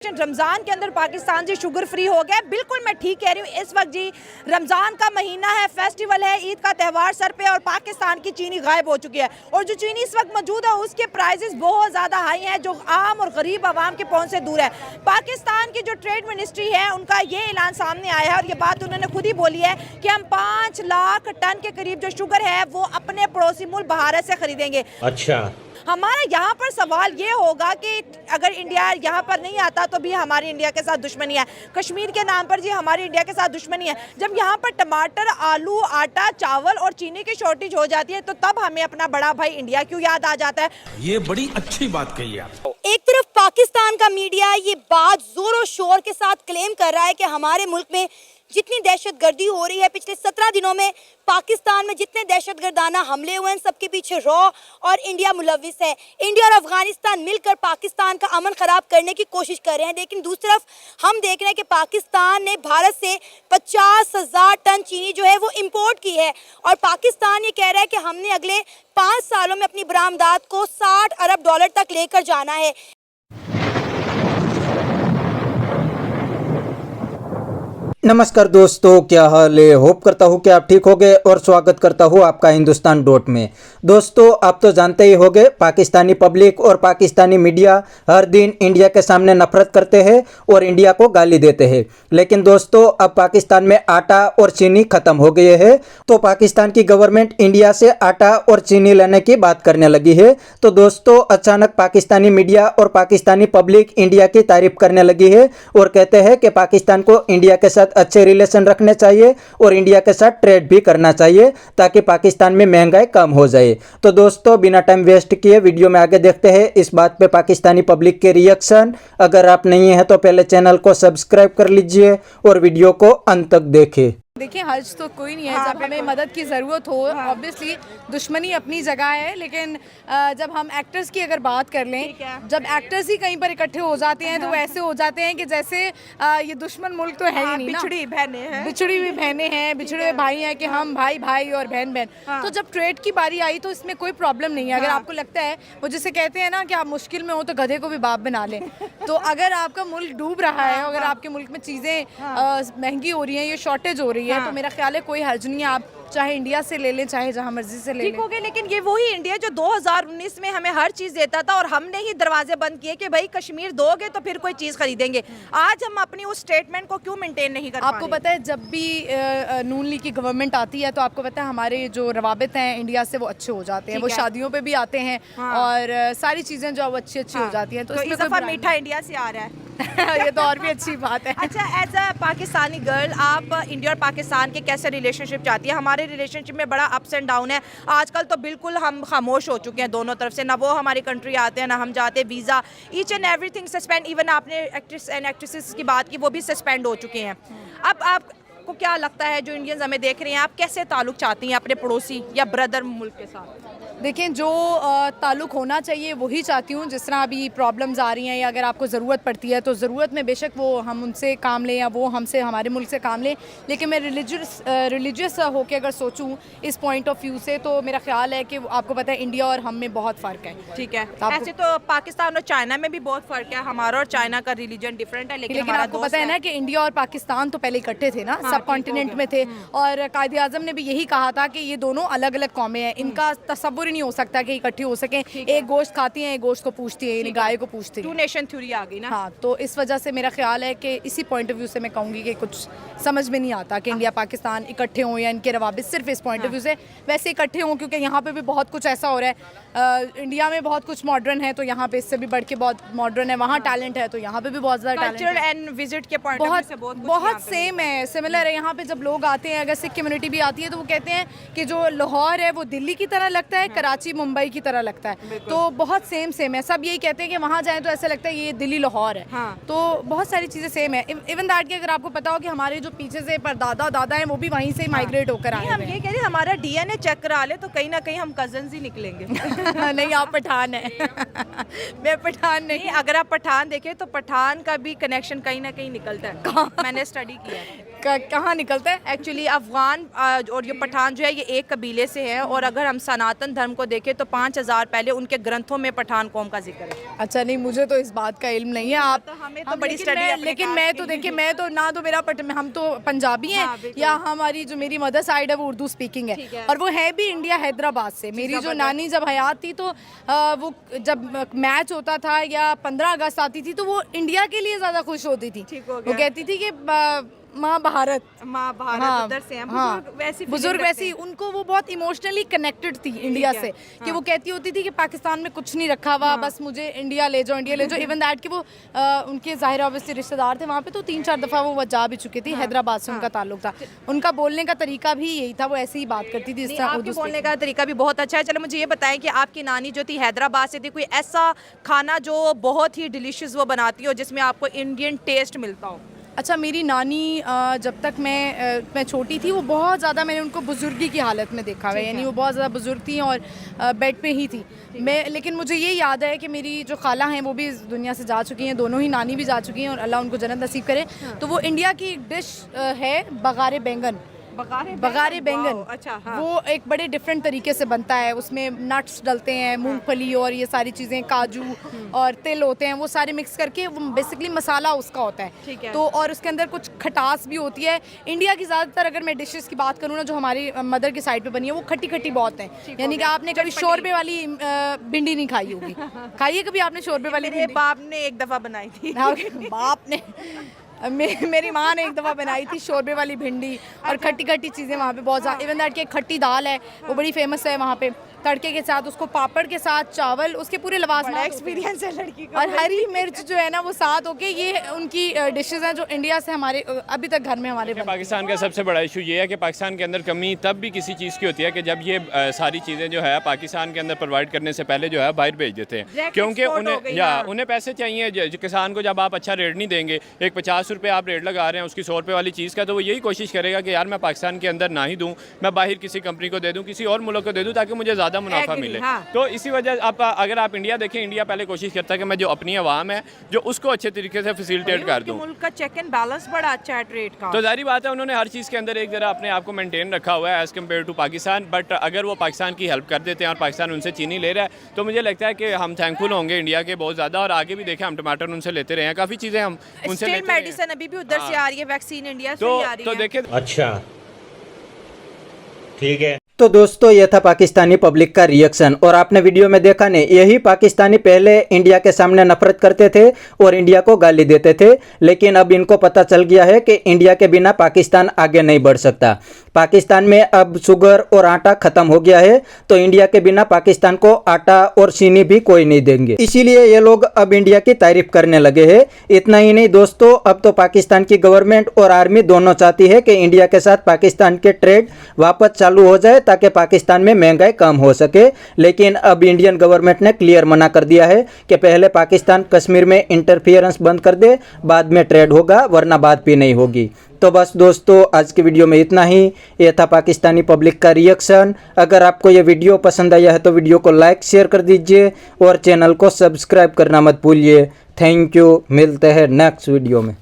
रमज़ान के अंदर पाकिस्तान जी sugar free हो गया। बिल्कुल मैं ठीक कह रही हूँ। इस वक्त जी रमज़ान का महीना है, फेस्टिवल है, ईद का त्यौहार सर पे और पाकिस्तान की चीनी गायब हो चुकी है और जो चीनी इस वक्त मौजूद है उसके प्राइसेस बहुत ज़्यादा हाई हैं जो आम और गरीब आवाम के पहुँच से दूर है। पाकिस्तान की जो ट्रेड मिनिस्ट्री है उनका ये ऐलान सामने आया है और ये बात उन्होंने खुद ही बोली है कि हम 5 लाख टन के करीब जो शुगर है वो अपने पड़ोसी मुल्क भारत से खरीदेंगे। अच्छा, हमारा यहाँ पर सवाल ये होगा कि अगर इंडिया यहाँ पर नहीं आता तो भी हमारी इंडिया के साथ दुश्मनी है। कश्मीर के नाम पर जी हमारी इंडिया के साथ दुश्मनी है। जब यहाँ पर टमाटर, आलू, आटा, चावल और चीनी की शॉर्टेज हो जाती है तो तब हमें अपना बड़ा भाई इंडिया क्यों याद आ जाता है। ये बड़ी अच्छी बात कही आप। एक तरफ पाकिस्तान का मीडिया ये बात जोरों शोर के साथ क्लेम कर रहा है कि हमारे मुल्क में जितनी दहशतगर्दी हो रही है, पिछले 17 दिनों में पाकिस्तान में जितने दहशतगर्दाना हमले हुए हैं सबके पीछे रॉ और इंडिया मुलविस है। इंडिया और अफगानिस्तान मिलकर पाकिस्तान का अमन ख़राब करने की कोशिश कर रहे हैं, लेकिन दूसरी तरफ हम देख रहे हैं कि पाकिस्तान ने भारत से 50,000 टन चीनी जो है वो इम्पोर्ट की है और पाकिस्तान ये कह रहा है कि हमने अगले 5 सालों में अपनी बरामदात को 60 अरब डॉलर तक लेकर जाना है। नमस्कार दोस्तों, क्या हाल है। होप करता हूँ कि आप ठीक होंगे और स्वागत करता हूँ आपका हिंदुस्तान डॉट में। दोस्तों, आप तो जानते ही होंगे पाकिस्तानी पब्लिक और पाकिस्तानी मीडिया हर दिन इंडिया के सामने नफरत करते हैं और इंडिया को गाली देते हैं। लेकिन दोस्तों, अब पाकिस्तान में आटा और चीनी खत्म हो गए है तो पाकिस्तान की गवर्नमेंट इंडिया से आटा और चीनी लेने की बात करने लगी है। तो दोस्तों, अचानक पाकिस्तानी मीडिया और पाकिस्तानी पब्लिक इंडिया की तारीफ करने लगी है और कहते हैं कि पाकिस्तान को इंडिया के साथ अच्छे रिलेशन रखने चाहिए और इंडिया के साथ ट्रेड भी करना चाहिए ताकि पाकिस्तान में महंगाई कम हो जाए। तो दोस्तों, बिना टाइम वेस्ट किए वीडियो में आगे देखते हैं इस बात पे पाकिस्तानी पब्लिक के रिएक्शन। अगर आप नहीं हैं तो पहले चैनल को सब्सक्राइब कर लीजिए और वीडियो को अंत तक देखें। देखिए, हर्ज तो कोई नहीं है। जब हमें मदद की ज़रूरत हो, ऑब्वियसली दुश्मनी अपनी जगह है, लेकिन जब हम एक्टर्स की अगर बात कर लें, जब एक्टर्स ही कहीं पर इकट्ठे हो जाते हैं तो वैसे हो जाते हैं कि जैसे ये दुश्मन मुल्क तो है ही नहीं ना। बिछड़ी हुई बहनें हैं, बिछड़े हुए भाई हैं कि हम भाई भाई और बहन बहन। तो जब ट्रेड की बारी आई तो इसमें कोई प्रॉब्लम नहीं है। अगर आपको लगता है, वो जिसे कहते हैं ना कि आप मुश्किल में हो तो गधे को भी बाप बना लें। तो अगर आपका मुल्क डूब रहा है, अगर आपके मुल्क में चीज़ें महंगी हो रही हैं, ये शॉर्टेज हो रही है, तो मेरा ख्याल है कोई हर्ज नहीं है। आप चाहे इंडिया से ले लें, चाहे जहां मर्जी से ले लें। ठीक हो गए, लेकिन ये वही इंडिया जो 2019 में हमें हर चीज़ देता था और हमने ही दरवाजे बंद किए कि भाई कश्मीर दोगे तो फिर कोई चीज़ खरीदेंगे। आज हम अपनी उस स्टेटमेंट को क्यों मेंटेन नहीं कर पा रहे? आपको पता है, जब भी नून लीग की गवर्नमेंट आती है तो आपको पता है हमारे जो रवाबित हैं इंडिया से वो अच्छे हो जाते हैं। वो शादियों पे भी आते हैं और सारी चीज़ें जो अच्छी हो जाती हैं। तो इस दफा मीठा इंडिया से आ रहा है। ये तो और भी अच्छी बात है। अच्छा, एज अ पाकिस्तानी गर्ल आप इंडिया और पाकिस्तान के कैसे रिलेशनशिप चाहती है? हमारे रिलेशनशिप में बड़ा अप्स एंड डाउन है। आजकल तो बिल्कुल हम खामोश हो चुके हैं दोनों तरफ से। ना वो हमारी कंट्री आते हैं ना हम जाते। Visa, each and everything suspend. Even आपने एक्ट्रेस एंड एक्ट्रेसेस की बात की, वो भी सस्पेंड हो चुके हैं। अब आपको क्या लगता है, जो इंडियंस हमें देख रहे हैं, आप कैसे ताल्लुक चाहती हैं अपने पड़ोसी या ब्रदर मुल्क के साथ? देखें, जो ताल्लुक़ होना चाहिए वही चाहती हूँ। जिस तरह अभी प्रॉब्लम्स आ रही हैं या अगर आपको ज़रूरत पड़ती है तो ज़रूरत में बेशक वो हम उनसे काम लें या वो हमसे हमारे मुल्क से काम लें, लेकिन मैं रिलीजियस होकर अगर सोचूं इस पॉइंट ऑफ व्यू से तो मेरा ख्याल है कि आपको पता है इंडिया और हम में बहुत फ़र्क है। ठीक है, ऐसे तो पाकिस्तान और चाइना में भी बहुत फ़र्क है। हमारा और चाइना का रिलीजन डिफरेंट है, लेकिन आपको पता है ना कि इंडिया और पाकिस्तान तो पहले इकट्ठे थे ना, सब कॉन्टिनेंट में थे और कायदे आज़म ने भी यही कहा था कि ये दोनों अलग अलग कौमें हैं, इनका तसव्वुर नहीं हो सकता कि इकट्ठी हो सकें। एक गोश्त खाती हैं, एक गोश्त को पूछती है, गाय को पूछती है। टू नेशन थ्योरी आ गई ना। हाँ, तो इस वजह से मेरा ख्याल है कि इसी पॉइंट ऑफ व्यू से मैं कहूँगी कि कुछ समझ में नहीं आता कि इंडिया पाकिस्तान इकट्ठे हों या इनके रवाबित सिर्फ इस पॉइंट ऑफ व्यू से वैसे इकट्ठे हों, क्योंकि यहाँ पे भी बहुत कुछ ऐसा हो रहा है। इंडिया में बहुत कुछ मॉडर्न है तो यहाँ पे इससे भी बढ़ के बहुत मॉडर्न है। वहाँ टैलेंट है तो यहाँ पे भी बहुत ज़्यादा कल्चर एंड विजिट के पॉइंट ऑफ व्यू से बहुत सेम है, सिमिलर है। यहाँ पे जब लोग आते हैं, अगर सिख कम्युनिटी भी आती है तो वो कहते हैं कि जो लाहौर है वो दिल्ली की तरह लगता है, कराची मुंबई की तरह लगता है। तो बहुत सेम है। सब यही कहते हैं कि वहाँ जाएं तो ऐसा लगता है ये दिल्ली लाहौर है। तो बहुत सारी चीज़ें सेम है। इवन दैट कि अगर आपको पता हो कि हमारे जो पीछे से परदादा दादा हैं वो भी वहीं से माइग्रेट होकर आए हैं। हम ये कह रहे हैं हमारा डीएनए चेक करा ले तो कहीं ना कहीं हम कजन्स ही निकलेंगे। नहीं, आप पठान हैं। मैं पठान नहीं। अगर आप पठान देखें तो पठान का भी कनेक्शन कहीं ना कहीं निकलता है। मैंने स्टडी किया है। कहाँ निकलता है। एक्चुअली अफगान और ये पठान जो है ये एक कबीले से है, और अगर हम सनातन धर्म को देखें तो 5000 पहले उनके ग्रंथों में पठान कौम का जिक्र है। अच्छा नहीं, मुझे तो इस बात का इल्म नहीं है। आप हमें तो बड़ी स्टडी है, लेकिन मैं तो देखिए, मैं तो ना तो मेरा हम तो पंजाबी हैं, या हमारी जो मेरी मदर साइड है वो उर्दू स्पीकिंग है, और वो है भी इंडिया हैदराबाद से। मेरी जो नानी जब हयात थी तो वो जब मैच होता था या 15 अगस्त आती थी तो वो इंडिया के लिए ज़्यादा खुश होती थी। वो कहती थी कि माँ भारत उधर से हैं, बुजुर्ग वैसी, उनको वो बहुत इमोशनली कनेक्टेड थी इंडिया से, कि वो कहती होती थी कि पाकिस्तान में कुछ नहीं रखा हुआ, बस मुझे इंडिया ले जाओ, इंडिया ले जाओ। इवन दैट कि वो उनके ज़ाहिर ऑब्वियसली रिश्तेदार थे वहाँ पे, तो 3-4 दफ़ा वो जा भी चुकी थी। हैदराबाद से उनका ताल्लुक था। उनका बोलने का तरीका भी यही था, वो ऐसे ही बात करती थी। आपके बोलने का तरीका भी बहुत अच्छा है। चलो मुझे ये बताएं कि आपकी नानी जो थी हैदराबाद से थी, कोई ऐसा खाना जो बहुत ही डिलीशियस वो बनाती हो जिसमें आपको इंडियन टेस्ट मिलता हो? अच्छा, मेरी नानी जब तक मैं छोटी थी, वो बहुत ज़्यादा, मैंने उनको बुजुर्गी की हालत में देखा है, यानी वो बहुत ज़्यादा बुजुर्ग थी और बेड पे ही थी। लेकिन मुझे ये याद है कि मेरी जो खाला हैं वो भी इस दुनिया से जा चुकी हैं, दोनों ही नानी भी जा चुकी हैं, और अल्लाह उनको जन्नत नसीब करे। तो वो इंडिया की एक डिश है बगारे बैंगन। बगारे बैंगन, अच्छा, हाँ। वो एक बड़े डिफरेंट तरीके से बनता है। उसमें नट्स डलते हैं, मूंगफली और ये सारी चीज़ें, काजू और तिल होते हैं, वो सारे मिक्स करके वो बेसिकली मसाला उसका होता है। ठीक है। तो और उसके अंदर कुछ खटास भी होती है। इंडिया की ज़्यादातर अगर मैं डिशेस की बात करूँ ना, जो हमारी मदर की साइड पे बनी है, वो खट्टी खट्टी बहुत है। यानी कि आपने कभी शोरबे वाली भिंडी नहीं खाई होगी। खाइए कभी आपने शोरबे वाली भिंडी? बाप ने एक दफ़ा बनाई थी। बाप ने मेरी माँ ने एक दफ़ा बनाई थी शोरबे वाली भिंडी, और खट्टी खट्टी चीज़ें वहाँ पे बहुत ज़्यादा। इवन दैट की खट्टी दाल है, वो बड़ी फेमस है वहाँ पे, तड़के के साथ, उसको पापड़ के साथ, चावल, उसके पूरे लवाजमा एक्सपीरियंस है लड़की का। और हरी मिर्च जो है ना वो साथ होके, ये उनकी डिशेस हैं जो इंडिया से हमारे अभी तक घर में हमारे बनती हैं। पाकिस्तान का सबसे बड़ा इशू ये है कि पाकिस्तान के अंदर कमी तब भी किसी चीज़ की होती है कि जब ये सारी चीज़ें जो है पाकिस्तान के अंदर प्रोवाइड करने से पहले जो है बाहर भेज देते हैं, क्योंकि उन्हें पैसे चाहिए। किसान को जब आप अच्छा रेट नहीं देंगे, एक 50 रुपये आप रेट लगा रहे हैं उसकी 100 रुपये वाली चीज़ का, तो वो यही कोशिश करेगा कि यार मैं पाकिस्तान के अंदर ना ही दूँ, मैं बाहर किसी कंपनी को दे दूँ, किसी और मुल्क को दे दूँ, ताकि मुझे ज़्यादा मुनाफा मिले। तो इसी वजह अगर आप इंडिया देखें, इंडिया पहले कोशिश करता है कि मैं जो अपनी आवाम है जो उसको अच्छे तरीके से फैसिलिटेट कर दूं। मुल्क का चेक एंड बैलेंस बड़ा अच्छा है ट्रेड का, तो जाहिर बात है उन्होंने हर चीज़ के अंदर एक जरा अपने आप को मेंटेन रखा हुआ है as compare to Pakistan. But अगर वो पाकिस्तान की हेल्प कर देते हैं और पाकिस्तान उनसे चीनी ले रहा है, तो मुझे लगता है कि हम थैंकफुल होंगे इंडिया के बहुत ज़्यादा, और आगे भी देखें हम टमाटर उनसे लेते रहे हैं, काफ़ी चीज़ें हम उनसे लेते हैं। मेडिसिन अभी भी उधर से आ रही है, वैक्सीन इंडिया से ही आ रही है। तो देखें, अच्छा ठीक है। तो दोस्तों ये था पाकिस्तानी पब्लिक का रिएक्शन, और आपने वीडियो में देखा नहीं, यही पाकिस्तानी पहले इंडिया के सामने नफरत करते थे और इंडिया को गाली देते थे, लेकिन अब इनको पता चल गया है कि इंडिया के बिना पाकिस्तान आगे नहीं बढ़ सकता। पाकिस्तान में अब शुगर और आटा खत्म हो गया है, तो इंडिया के बिना पाकिस्तान को आटा और चीनी भी कोई नहीं देंगे, इसीलिए ये लोग अब इंडिया की तारीफ करने लगे हैं। इतना ही नहीं दोस्तों, अब तो पाकिस्तान की गवर्नमेंट और आर्मी दोनों चाहती है कि इंडिया के साथ पाकिस्तान के ट्रेड वापस चालू हो जाए, ताकि पाकिस्तान में महंगाई कम हो सके। लेकिन अब इंडियन गवर्नमेंट ने क्लियर मना कर दिया है कि पहले पाकिस्तान कश्मीर में इंटरफियरेंस बंद कर दे, बाद में ट्रेड होगा, वरना बात भी नहीं होगी। तो बस दोस्तों आज की वीडियो में इतना ही। ये था पाकिस्तानी पब्लिक का रिएक्शन। अगर आपको ये वीडियो पसंद आया है तो वीडियो को लाइक शेयर कर दीजिए और चैनल को सब्सक्राइब करना मत भूलिए। थैंक यू, मिलते हैं नेक्स्ट वीडियो में।